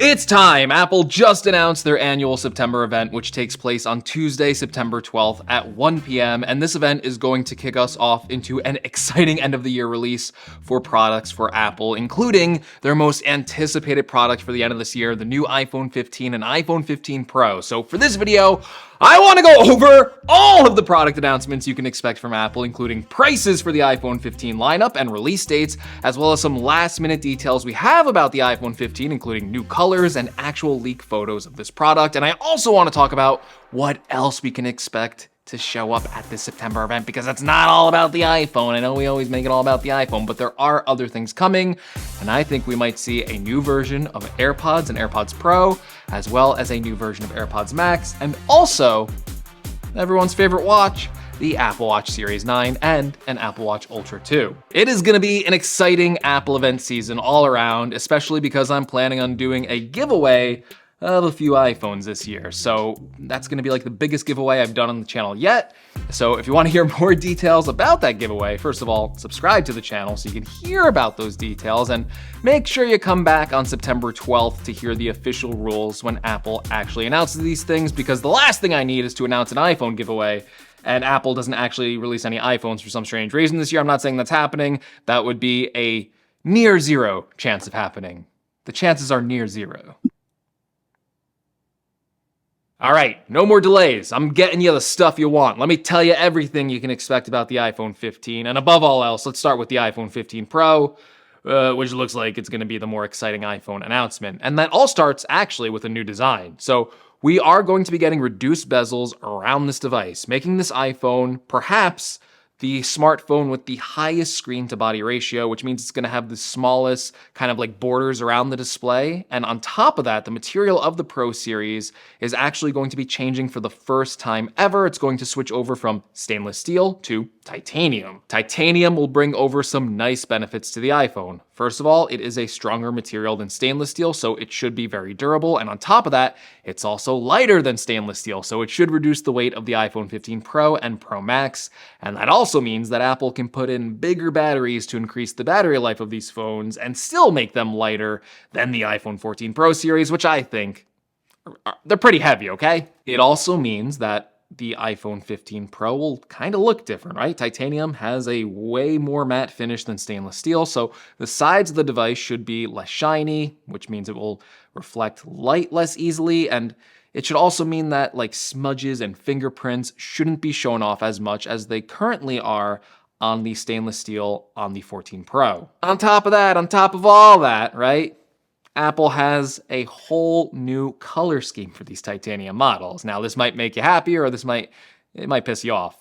It's time! Apple just announced their annual September event, which takes place on Tuesday, September 12th at 1 p.m. And this event is going to kick us off into an exciting end of the year release for products for Apple, including their most anticipated product for the end of this year, the new iPhone 15 and iPhone 15 Pro. So for this video, I want to go over all of the product announcements you can expect from Apple, including prices for the iPhone 15 lineup and release dates, as well as some last-minute details we have about the iPhone 15, including new colors and actual leak photos of this product. And I also want to talk about what else we can expect to show up at this September event, because it's not all about the iPhone. I know we always make it all about the iPhone, but there are other things coming, and I think we might see a new version of AirPods and AirPods Pro, as well as a new version of AirPods Max, and also everyone's favorite watch, the Apple Watch Series 9 and an Apple Watch Ultra 2. It is gonna be an exciting Apple event season all around, especially because I'm planning on doing a giveaway of a few iPhones this year. So that's gonna be like the biggest giveaway I've done on the channel yet. So if you wanna hear more details about that giveaway, first of all, subscribe to the channel so you can hear about those details, and make sure you come back on September 12th to hear the official rules when Apple actually announces these things, because the last thing I need is to announce an iPhone giveaway and Apple doesn't actually release any iPhones for some strange reason this year. I'm not saying that's happening. That would be a near zero chance of happening. The chances are near zero. All right, no more delays. I'm getting you the stuff you want. Let me tell you everything you can expect about the iPhone 15. And above all else, let's start with the iPhone 15 Pro, which looks like it's gonna be the more exciting iPhone announcement. And that all starts actually with a new design. So we are going to be getting reduced bezels around this device, making this iPhone perhaps the smartphone with the highest screen to body ratio, which means it's gonna have the smallest kind of like borders around the display. And on top of that, the material of the Pro series is actually going to be changing for the first time ever. It's going to switch over from stainless steel to titanium. Titanium will bring over some nice benefits to the iPhone. First of all, it is a stronger material than stainless steel, so it should be very durable. And on top of that, it's also lighter than stainless steel, so it should reduce the weight of the iPhone 15 Pro and Pro Max. And that also means that Apple can put in bigger batteries to increase the battery life of these phones and still make them lighter than the iPhone 14 Pro series, which I think they're pretty heavy, okay? It also means that the iPhone 15 Pro will kind of look different, right? Titanium has a way more matte finish than stainless steel, so the sides of the device should be less shiny, which means it will reflect light less easily, and it should also mean that like smudges and fingerprints shouldn't be shown off as much as they currently are on the stainless steel on the 14 Pro. On top of that, on top of all that, right? Apple has a whole new color scheme for these titanium models. Now, this might make you happy, or it might piss you off.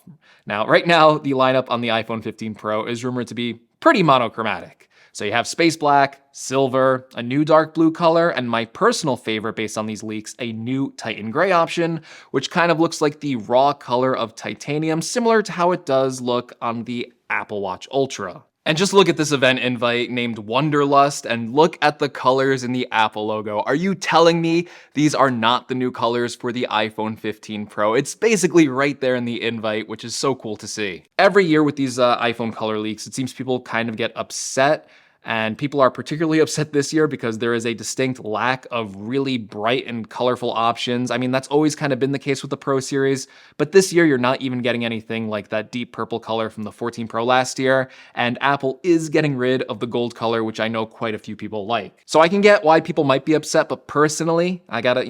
Now, right now, the lineup on the iPhone 15 Pro is rumored to be pretty monochromatic. So you have space black, silver, a new dark blue color, and my personal favorite based on these leaks, a new Titan gray option, which kind of looks like the raw color of titanium, similar to how it does look on the Apple Watch Ultra. And just look at this event invite named WONDERLUST and look at the colors in the Apple logo. Are you telling me these are not the new colors for the iPhone 15 Pro? It's basically right there in the invite, which is so cool to see. Every year with these iPhone color leaks, it seems people kind of get upset. And people are particularly upset this year because there is a distinct lack of really bright and colorful options. I mean, that's always kind of been the case with the Pro series, but this year you're not even getting anything like that deep purple color from the 14 Pro last year, and Apple is getting rid of the gold color, which I know quite a few people like. So I can get why people might be upset, but personally, I gotta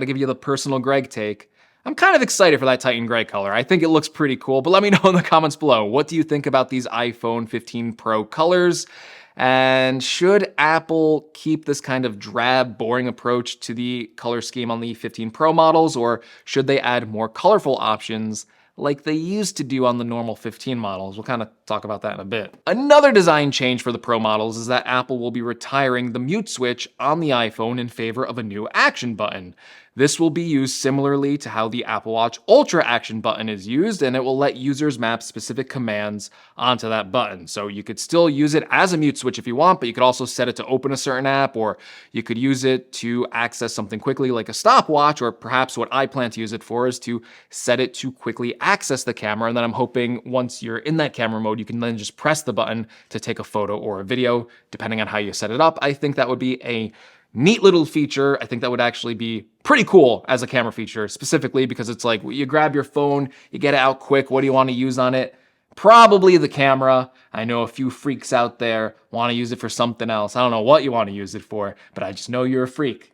give you the personal Greg take. I'm kind of excited for that Titan gray color. I think it looks pretty cool, but let me know in the comments below. What do you think about these iPhone 15 Pro colors? And should Apple keep this kind of drab, boring approach to the color scheme on the 15 Pro models, or should they add more colorful options like they used to do on the normal 15 models? We'll kind of talk about that in a bit. Another design change for the Pro models is that Apple will be retiring the mute switch on the iPhone in favor of a new action button. This will be used similarly to how the Apple Watch Ultra action button is used, and it will let users map specific commands onto that button. So you could still use it as a mute switch if you want, but you could also set it to open a certain app, or you could use it to access something quickly like a stopwatch, or perhaps what I plan to use it for is to set it to quickly access the camera. And then I'm hoping once you're in that camera mode, you can then just press the button to take a photo or a video, depending on how you set it up. I think that would be a Neat little feature. I think that would actually be pretty cool as a camera feature, specifically because it's like you grab your phone, you get it out quick. What do you want to use on it? Probably the camera. I know a few freaks out there want to use it for something else. I don't know what you want to use it for, but I just know you're a freak.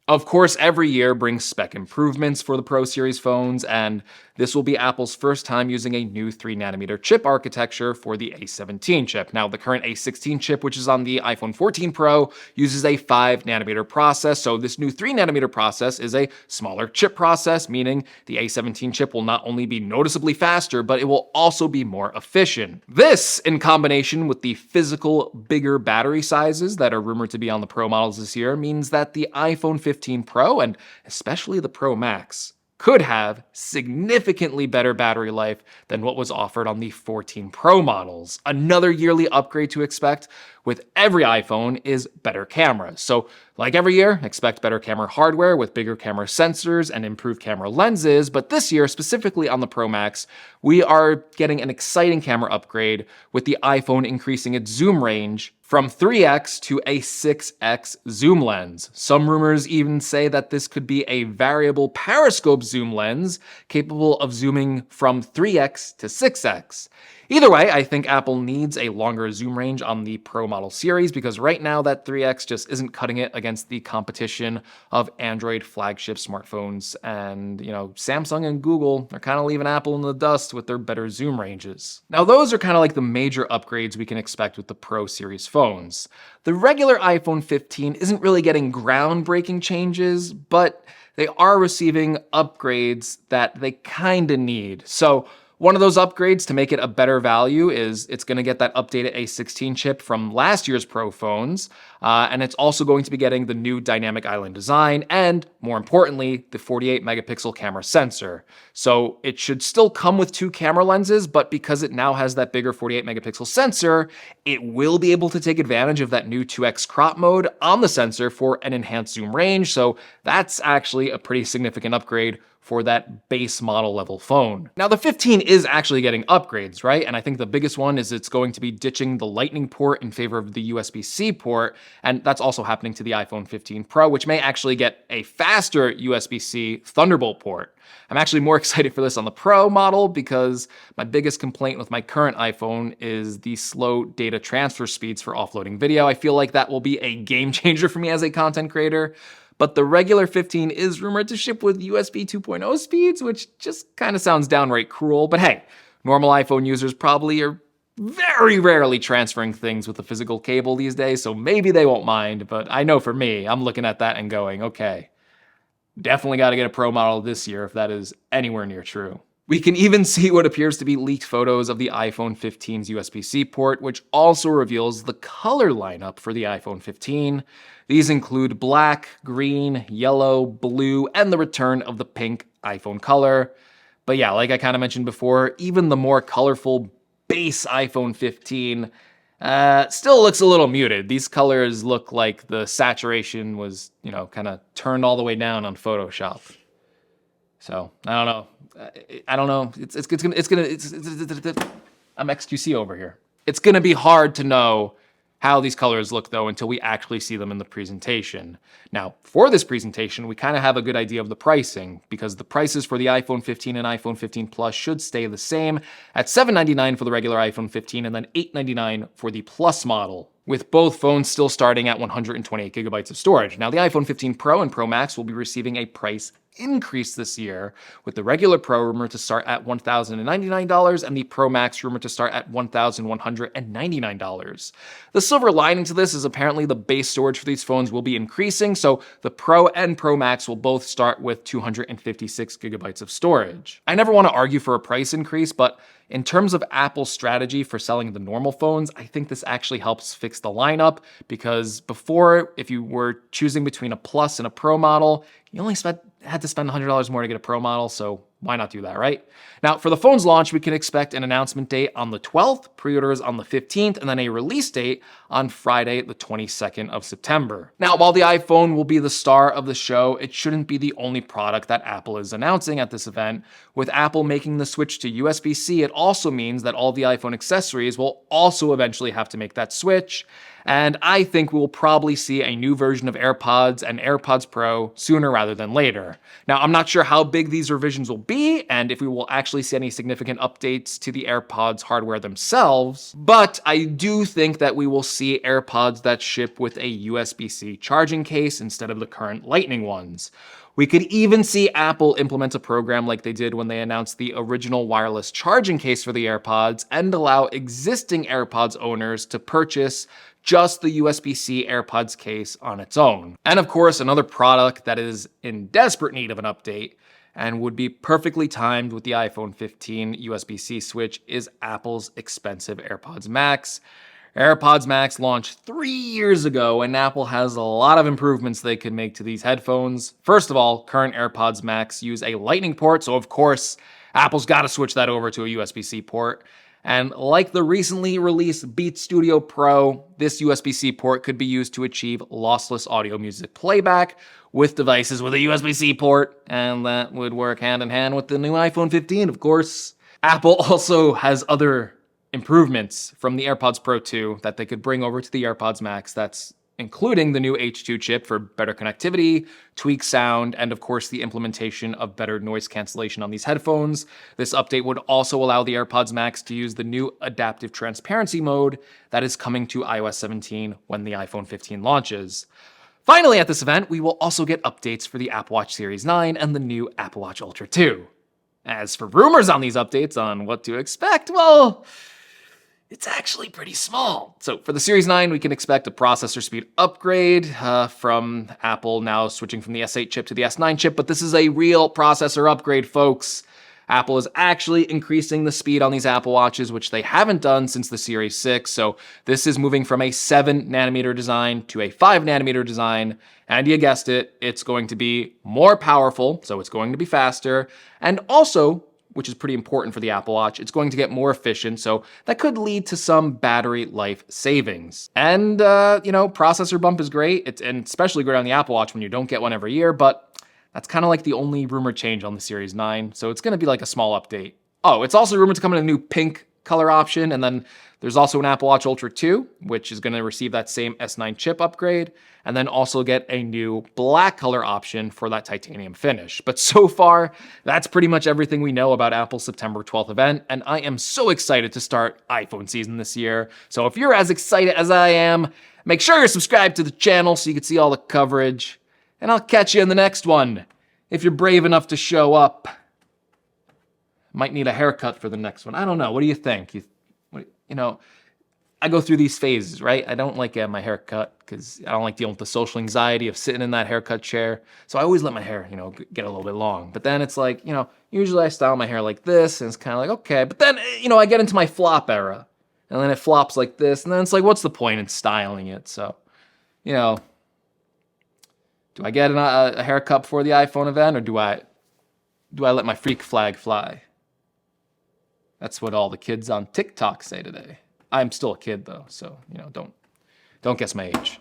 Of course, every year brings spec improvements for the Pro Series phones, and this will be Apple's first time using a new 3nm chip architecture for the A17 chip. Now, the current A16 chip, which is on the iPhone 14 Pro, uses a 5nm process, so this new 3nm process is a smaller chip process, meaning the A17 chip will not only be noticeably faster, but it will also be more efficient. This, in combination with the physical, bigger battery sizes that are rumored to be on the Pro models this year, means that the iPhone 15 Pro, and especially the Pro Max, could have significantly better battery life than what was offered on the 14 Pro models. Another yearly upgrade to expect with every iPhone is better cameras. So, like every year, expect better camera hardware with bigger camera sensors and improved camera lenses, but this year, specifically on the Pro Max, we are getting an exciting camera upgrade with the iPhone increasing its zoom range from 3x to a 6x zoom lens. Some rumors even say that this could be a variable periscope zoom lens capable of zooming from 3x to 6x. Either way, I think Apple needs a longer zoom range on the Pro model series because right now that 3x just isn't cutting it against the competition of Android flagship smartphones. And, Samsung and Google are kind of leaving Apple in the dust with their better zoom ranges. Now, those are kind of like the major upgrades we can expect with the Pro series phones. The regular iPhone 15 isn't really getting groundbreaking changes, but they are receiving upgrades that they kind of need. So, one of those upgrades to make it a better value is it's going to get that updated A16 chip from last year's Pro phones, and it's also going to be getting the new dynamic island design and, more importantly, the 48 megapixel camera sensor. So it should still come with two camera lenses, but because it now has that bigger 48 megapixel sensor, it will be able to take advantage of that new 2x crop mode on the sensor for an enhanced zoom range. So that's actually a pretty significant upgrade for that base model level phone. Now the 15 is actually getting upgrades, right? And I think the biggest one is it's going to be ditching the Lightning port in favor of the USB-C port, and that's also happening to the iPhone 15 Pro, which may actually get a faster USB-C Thunderbolt port. I'm actually more excited for this on the Pro model because my biggest complaint with my current iPhone is the slow data transfer speeds for offloading video. I feel like that will be a game changer for me as a content creator. But the regular 15 is rumored to ship with USB 2.0 speeds, which just kind of sounds downright cruel. But hey, normal iPhone users probably are very rarely transferring things with a physical cable these days, so maybe they won't mind. But I know for me, I'm looking at that and going, okay, definitely got to get a Pro model this year if that is anywhere near true. We can even see what appears to be leaked photos of the iPhone 15's USB-C port, which also reveals the color lineup for the iPhone 15. These include black, green, yellow, blue, and the return of the pink iPhone color. But yeah, like I kind of mentioned before, even the more colorful base iPhone 15 still looks a little muted. These colors look like the saturation was, kind of turned all the way down on Photoshop. So I don't know. I'm XQC over here. It's gonna be hard to know how these colors look though until we actually see them in the presentation. Now, for this presentation, we kind of have a good idea of the pricing because the prices for the iPhone 15 and iPhone 15 Plus should stay the same at $799 for the regular iPhone 15 and then $899 for the Plus model, with both phones still starting at 128 gigabytes of storage. Now, the iPhone 15 Pro and Pro Max will be receiving a price increase this year, with the regular Pro rumored to start at $1,099 and the Pro Max rumored to start at $1,199. The silver lining to this is apparently the base storage for these phones will be increasing, so the Pro and Pro Max will both start with 256 gigabytes of storage. I never want to argue for a price increase, but in terms of Apple's strategy for selling the normal phones, I think this actually helps fix the lineup because before, if you were choosing between a Plus and a Pro model, you only had to spend $100 more to get a Pro model, so Why not do that, right? Now, for the phone's launch, we can expect an announcement date on the 12th, pre-orders on the 15th, and then a release date on Friday, the 22nd of September. Now, while the iPhone will be the star of the show, it shouldn't be the only product that Apple is announcing at this event. With Apple making the switch to USB-C, it also means that all the iPhone accessories will also eventually have to make that switch. And I think we'll probably see a new version of AirPods and AirPods Pro sooner rather than later. Now, I'm not sure how big these revisions will be and if we will actually see any significant updates to the AirPods hardware themselves, but I do think that we will see AirPods that ship with a USB-C charging case instead of the current Lightning ones. We could even see Apple implement a program like they did when they announced the original wireless charging case for the AirPods and allow existing AirPods owners to purchase just the USB-C AirPods case on its own. And of course, another product that is in desperate need of an update and would be perfectly timed with the iPhone 15 USB-C switch is Apple's expensive AirPods Max. AirPods Max launched 3 years ago, and Apple has a lot of improvements they could make to these headphones. First of all, current AirPods Max use a Lightning port, so of course, Apple's got to switch that over to a USB-C port. And like the recently released Beats Studio Pro, this USB-C port could be used to achieve lossless audio music playback with devices with a USB-C port, and that would work hand in hand with the new iPhone 15, of course. Apple also has other improvements from the AirPods Pro 2 that they could bring over to the AirPods Max, that's including the new H2 chip for better connectivity, tweak sound, and of course the implementation of better noise cancellation on these headphones. This update would also allow the AirPods Max to use the new adaptive transparency mode that is coming to iOS 17 when the iPhone 15 launches. Finally, at this event, we will also get updates for the Apple Watch Series 9 and the new Apple Watch Ultra 2. As for rumors on these updates on what to expect, well, it's actually pretty small. So for the Series 9, we can expect a processor speed upgrade from Apple now switching from the S8 chip to the S9 chip, but this is a real processor upgrade, folks. Apple is actually increasing the speed on these Apple Watches, which they haven't done since the Series 6. So this is moving from a 7nm design to a 5nm design. And you guessed it, it's going to be more powerful, so it's going to be faster. And also, which is pretty important for the Apple Watch, it's going to get more efficient, so that could lead to some battery life savings. And, processor bump is great, and especially great on the Apple Watch when you don't get one every year, but that's kind of like the only rumored change on the Series 9, so it's going to be like a small update. Oh, it's also rumored to come in a new pink color option, and then there's also an Apple Watch Ultra 2, which is going to receive that same S9 chip upgrade, and then also get a new black color option for that titanium finish. But so far, that's pretty much everything we know about Apple's September 12th event, and I am so excited to start iPhone season this year. So if you're as excited as I am, make sure you're subscribed to the channel so you can see all the coverage, and I'll catch you in the next one. If you're brave enough to show up, might need a haircut for the next one. I don't know. What do you think? I go through these phases, right? I don't like getting my hair cut because I don't like dealing with the social anxiety of sitting in that haircut chair. So I always let my hair, get a little bit long. But then it's like, usually I style my hair like this and it's kind of like, okay. But then, I get into my flop era and then it flops like this. And then it's like, what's the point in styling it? So, do I get a haircut before the iPhone event or do I let my freak flag fly? That's what all the kids on TikTok say today. I'm still a kid though, so don't guess my age.